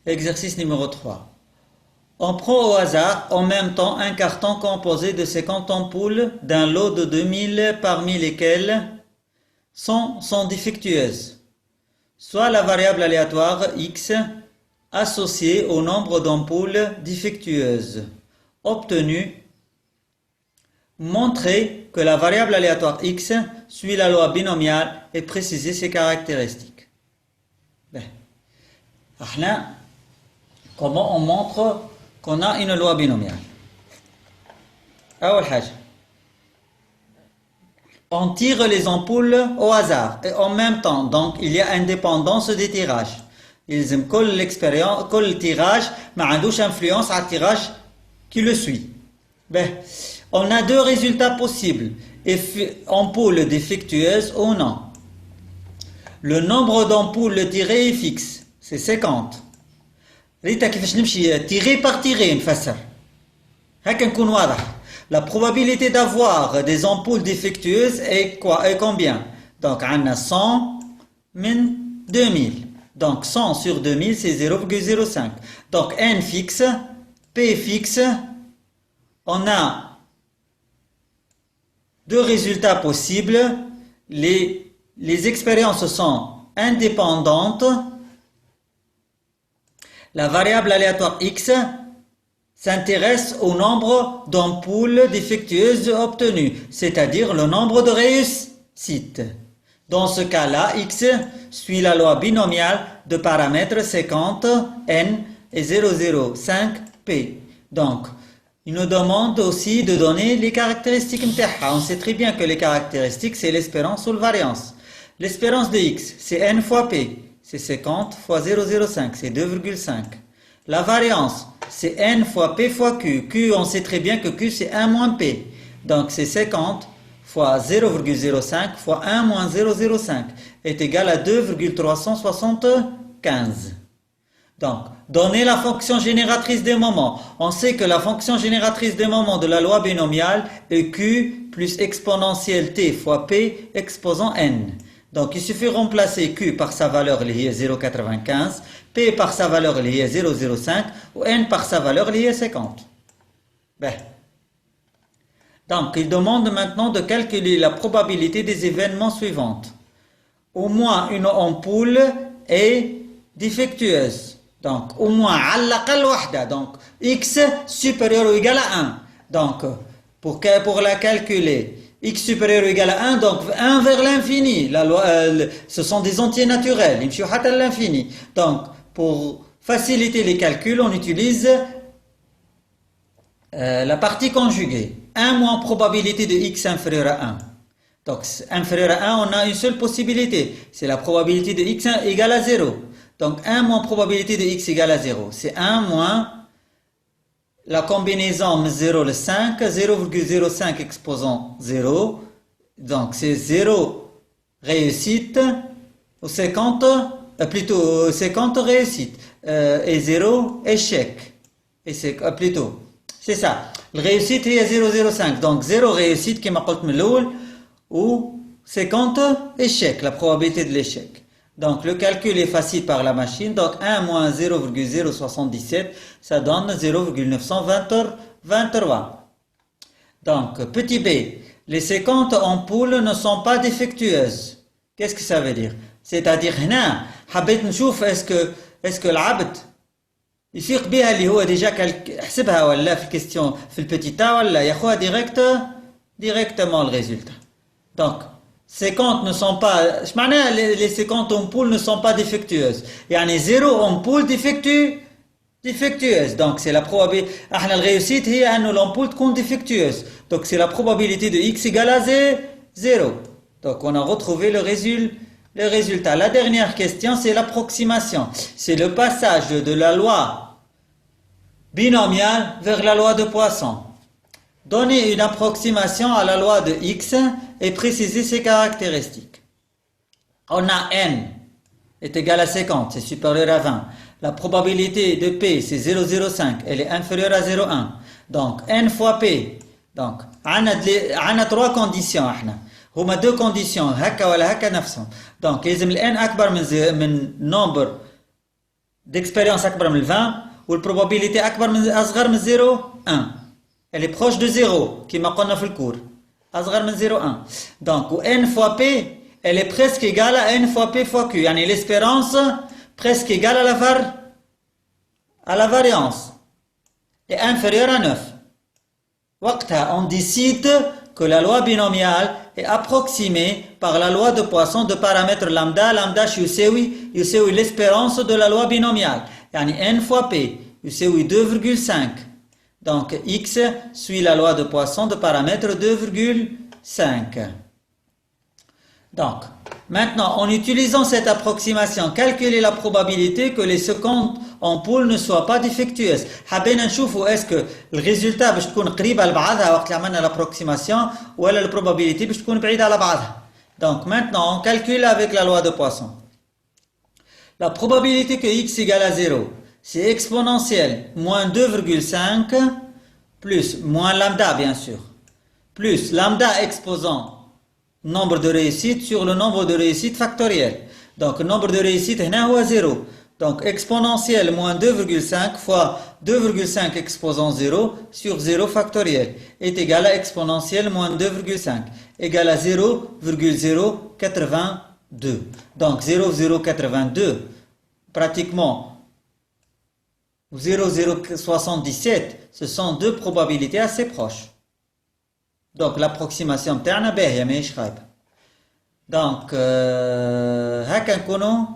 Exercice numéro 3. On prend au hasard en même temps un carton composé de 50 ampoules d'un lot de 2000 parmi lesquelles 100 sont défectueuses. Soit la variable aléatoire x associée au nombre d'ampoules défectueuses obtenues. Montrer que la variable aléatoire x suit la loi binomiale et préciser ses caractéristiques. Comment on montre qu'on a une loi binomiale? On tire les ampoules au hasard et en même temps, donc il y a indépendance des tirages. كل tirage ما عندوش influence على tirage qui le suit. On a deux résultats possibles, ampoules défectueuses ou non. Le nombre d'ampoules tirées est fixe, c'est 50. ريتا كيفاش نمشي tiré par tiré نفسر. هكا نكون واضح. La probabilité d'avoir des ampoules défectueuses est quoi? Est combien? Donc on a 100 min 2000. Donc 100 sur 2000 c'est 0,05. Donc n fixe, p fixe. On a deux résultats possibles. Les expériences sont indépendantes. La variable aléatoire x s'intéresse au nombre d'ampoules défectueuses obtenues, c'est-à-dire le nombre de réussites. Dans ce cas-là, x suit la loi binomiale de paramètres 50 n et 0,05 p. Donc, il nous demande aussi de donner les caractéristiques متاعها. On sait très bien que les caractéristiques, c'est l'espérance ou la variance. L'espérance de x, c'est n fois p. C'est 50 fois 0,05, c'est 2,5. La variance, c'est n fois p fois q. Q, on sait très bien que q, c'est 1 moins p. Donc, c'est 50 fois 0,05 fois 1 moins 0,05 est égal à 2,375. Donc, donner la fonction génératrice des moments. On sait que la fonction génératrice des moments de la loi binomiale est q plus exponentielle t fois p exposant n. Donc, il suffit de remplacer q par sa valeur liée à 0,95, p par sa valeur liée à 0,05 ou n par sa valeur liée à 50. Donc, il demande maintenant de calculer la probabilité des événements suivants. Au moins une ampoule est défectueuse. Donc, au moins, donc, x supérieur ou égal à 1. Donc, pour la calculer, x supérieur ou égal à 1, donc 1 vers l'infini. Ce sont des entiers naturels. Ils sont à l'infini. Donc, pour faciliter les calculs, on utilise la partie conjuguée. 1 moins probabilité de x inférieur à 1. Donc, inférieur à 1, on a une seule possibilité. C'est la probabilité de x égale à 0. Donc, 1 moins probabilité de x égale à 0. C'est 1 moins la combinaison 0 le 5, 0,05 exposant 0. Donc, c'est 0 réussite, ou 50, plutôt 50 réussite, et 0 échec. Et c'est plutôt, c'est ça. Le réussite est 0,05. Donc, 0 réussite, qui m'a dit ou 50 échecs, la probabilité de l'échec. Donc, le calcul est facile par la machine. Donc, 1 moins 0,077, ça donne 0,923. Donc, petit b, les 50 ampoules ne sont pas défectueuses. Qu'est-ce que ça veut dire? C'est-à-dire, هنا حبيت نشوف est-ce que العبد يفيق بها اللي هو déjà حسبها ولا في الكيستيون في البتيت a ولا ياخذها directement le résultat. Donc, 50 ne sont pas, les 50 ampoules ne sont pas défectueuses. Il y a 0 ampoule défectueuse. Donc, c'est la probabilité. La réussite, c'est que l'ampoule est défectueuse. Donc, c'est la probabilité de x égale à 0. Donc, on a retrouvé le résultat. La dernière question, c'est l'approximation. C'est le passage de la loi binomiale vers la loi de Poisson. Donner une approximation à la loi de x et préciser ses caractéristiques. On a n est égal à 50, c'est supérieur à 20. La probabilité de p, c'est 0,05, elle est inférieure à 0,1. Donc, n fois p. Donc, on a trois conditions. On a deux conditions. هكا ولا هكا نفسهم. Donc, لازم n أكبر من nombre d'expérience أكبر من 20 والprobabilité أكبر من أصغر من 0 1. Elle est proche de 0 كما قلنا في الكور. أصغر من 0 1. Donc n fois p elle est presque égale à n fois p fois q. يعني l'espérance presque égale à la variance est inférieure à 9. وقتها on décide que la loi binomiale est approximée par la loi de Poisson de paramètre lambda. Lambda يساوي l'espérance de la loi binomiale. يعني n fois p يساوي 2,5. Donc x suit la loi de Poisson de paramètre 2,5. Donc, maintenant, en utilisant cette approximation, calculer la probabilité que les secondes ampoules ne soient pas défectueuses. حبينا نشوفوا est-ce que le résultat باش تكون قريبة لبعضها وقت اللي عملنا l'approximation ولا la probabilité باش تكون بعيدة على بعضها. Donc maintenant, on calcule avec la loi de Poisson. La probabilité que x égale à 0, c'est exponentielle moins 2,5 plus moins lambda bien sûr, plus lambda exposant nombre de réussites sur le nombre de réussites factoriel. Donc le nombre de réussites est 0. Donc exponentielle moins 2,5 fois 2,5 exposant 0 sur 0 factoriel est égal à exponentielle moins 2,5 égale à 0,082. Donc 0,082 pratiquement 0,077 ce sont deux probabilités assez proches. Donc l'approximation بتاعنا باهية ماهيش خايبة. Donc هكا نكونوا